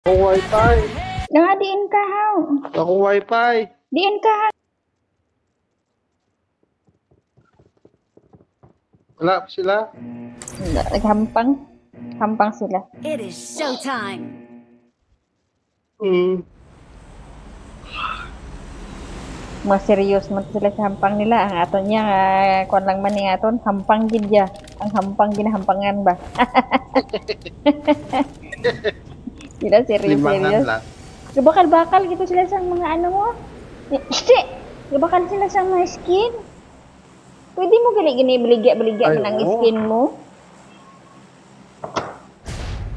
Ako wifi. Nga diin ka haw. Ako wifi. Diin ka ha. Wala pa sila. Hampang. Hampang sila. It is showtime. Mga serious man sila sa hampang nila. Ang aton niya, kuan lang man ni aton, hampang gid ya. Ang hampang ginahampangan ba? Sila serious. Limangan lang. Gabakal-bakal gitu sila sa mga ano mo. Hindi. Gabakal sila sa mga skin. Pwede mo gini beligya Ay, man ang oo. skin mo.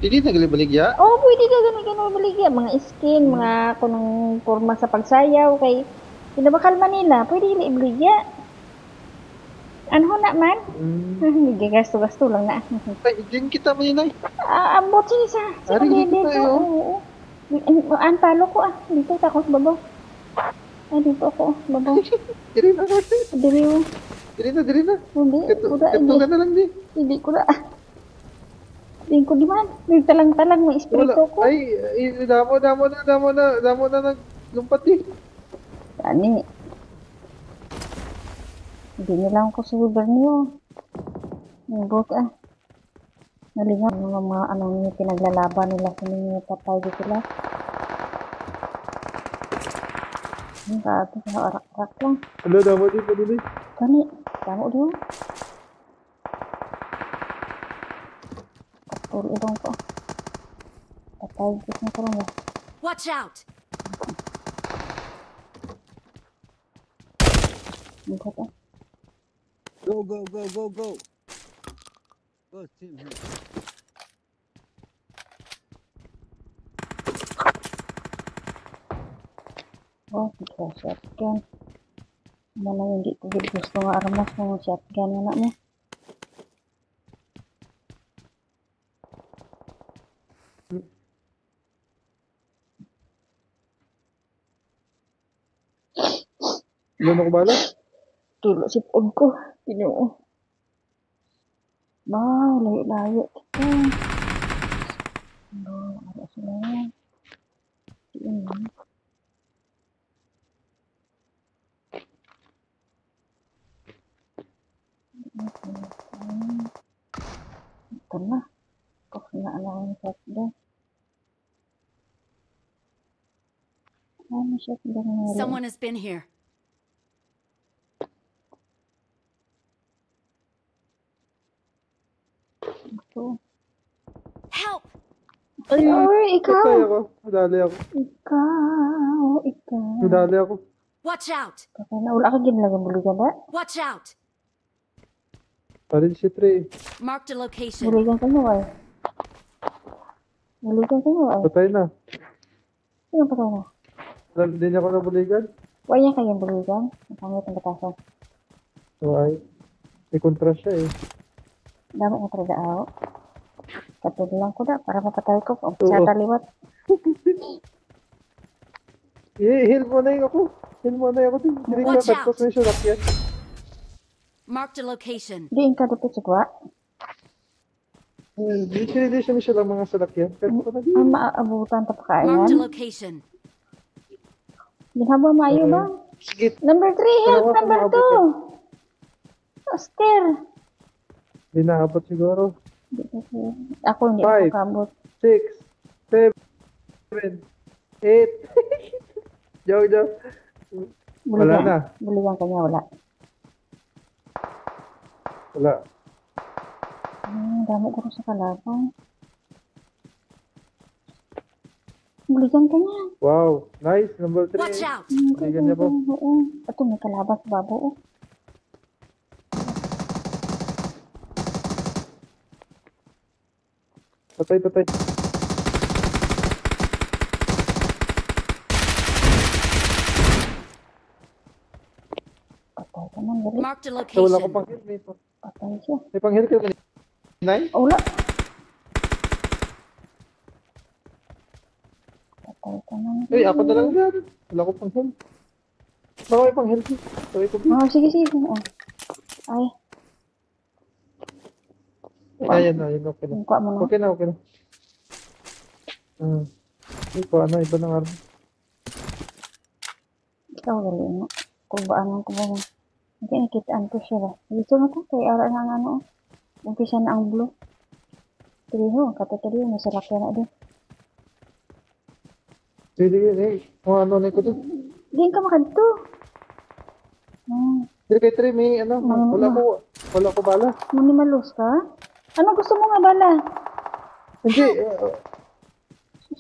Hindi naglibaligya. Oo, pwede ka gani beligya mga skin, mga kunong porma sa pagsayaw kay pinabakal man nila, pwede gini beligya. Ano na man? Hindi gasto-gasto lang na. Ay, din kita maninay. Ambot siya sa Ari, dito dito. tayo. Oo. Ang palo ko dito takot babaw. Ay, dito ako, babaw. Diri na. Diriw. Diri na. Hindi, kuda, Ito ka na lang di. hindi ko na. Hindi ko di man. Nagtalang-talang may Wala. espiritu ko. Ay, damo na naglumpat di. Ani. Hindi nilang ko sa lugar niyo. Nabot Nalinga mga anong pinaglalaban nila sa mga patay di sila. Ang kato sa arak-arak lang. Hello, damo di. Kani, tamo diyo. Kapul idong ko. Patay di sa karon ba? Watch out! Nagkot Go. Go, team. Oh, ito shotgun. Ano hindi ko gusto nga armas ng shotgun na mo. Ano ko bala? Tulo si pod ko. Tinoo. Wow, layo-layo kita. Ano sila yan? Yan. Ito na. Kung na ang shotgun. Ano shotgun na rin? Someone has been here. Ito. Help! Ay, ikaw! Patay ako. Nadali ako. Ikaw. Nadali ako. Watch out! Patay na. Wala ka ginlagang buligan ba? Watch out! Parin si Trey. Marked a location. Buligan ka mo ay. Buligan ka mo ay. Patay na. Sino patay na? Hindi niya ako nabuligan. Huwag niya kayang buligan. Ang pangit ang batasan. So ay, may kontra siya eh. Dami ko talaga ako. Katulad lang ko na para mapatay ko. Kung Oo. sa taliwat. Heal mo na yung ako. Heal mo na yung ako. Hindi ka Watch out. nagpos na yung surak yan. Marked a location. Diin ka dito sa kwa. Hindi siya lang mga salakyan. Pero ko na di. Ang maaabutan Marked a tapakayan. location. Ginhaba maayo ba? Sige. Number 3, help. Dalawa ka Number maabutan. 2. Oscar. Hindi naabot siguro. Ako hindi Five. ako kabot. 6, 7, 8. Jow. Wala na. Buligan ka niya, wala. Wala. Damo ko sa kalabang. Buligan ka niya. Wow. Nice. Number 3. Watch out! Buligan niya po. Oo. Ito may kalabang sa babo. Oh. Patay. Patay ka man, gali. Marked a So, wala ko location. pang heal. Patay siya. May pang heal ka ba? Nine? Oh, wala. Patay ka man. Uy, ako na lang yan. Wala ko pang heal. Baka may pang heal. Sorry ko. Oh, sige. Oh. Ay, Ayan na. Okay na. kuha mo na. Okay na. Ay, kung ano, iba ng army. Ikaw gali mo. Kung baan ko ba mo. Hindi nakitaan ko siya ba. Dito na to. Kaya ara na nga ano. Umpisa na ang blue. Tiriho. Katatari. Masarap yan na din. Sige, eh. Kung ano na ko dun. Diyan ka makanto. Hindi kay Trey, may ano, wala ko bala. Manimalos ka? Ano gusto mo nga bala? Hindi,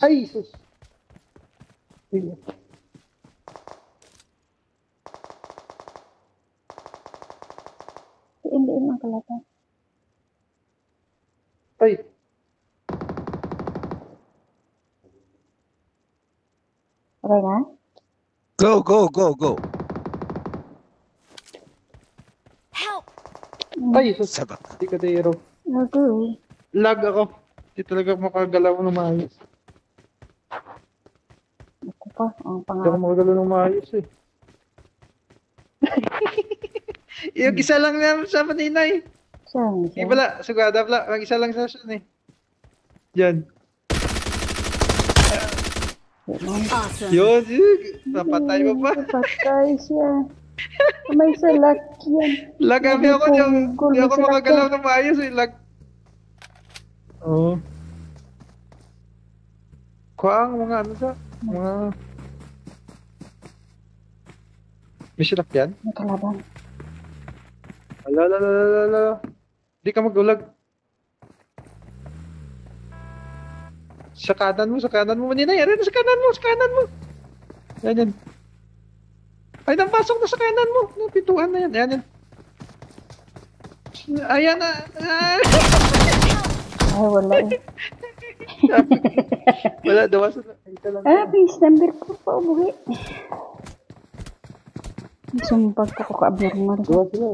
ay, sus. Sige. Diin ang kalata. Ay, Okay na? Go, go, go, go. Help! ay, sus. Sabak. Hindi ka dero. Okay. Lag ako. Hindi talaga makagalaw ng maayos. Ito pa. Ang Hindi ako pangarap. makagalaw ng maayos eh. Yung isa lang na sa paninay. Saan Hindi siya? pala, sugada pala. Mag-isa lang sa siya eh. Yan. Awesome. Yun, napatay mo pa. Patay siya. May salakyan. Lagabi ako yung hindi ako May makagalaw ng maayos eh. Lag. Oo. Kuang mga ano sa mga may silakyan? May kalaban. Ala. Di ka magulag. Sa kanan mo manina. Yan, sa kanan mo. Yan. Ay, napasok na sa kanan mo. Yung pintuan na yan. Yan. Ayan na. Ah. Ay, wala eh. Wala, dawas na. Ito lang. Please, number 4 pa umuwi. Sumpag ko ka abnormal. Dawas na.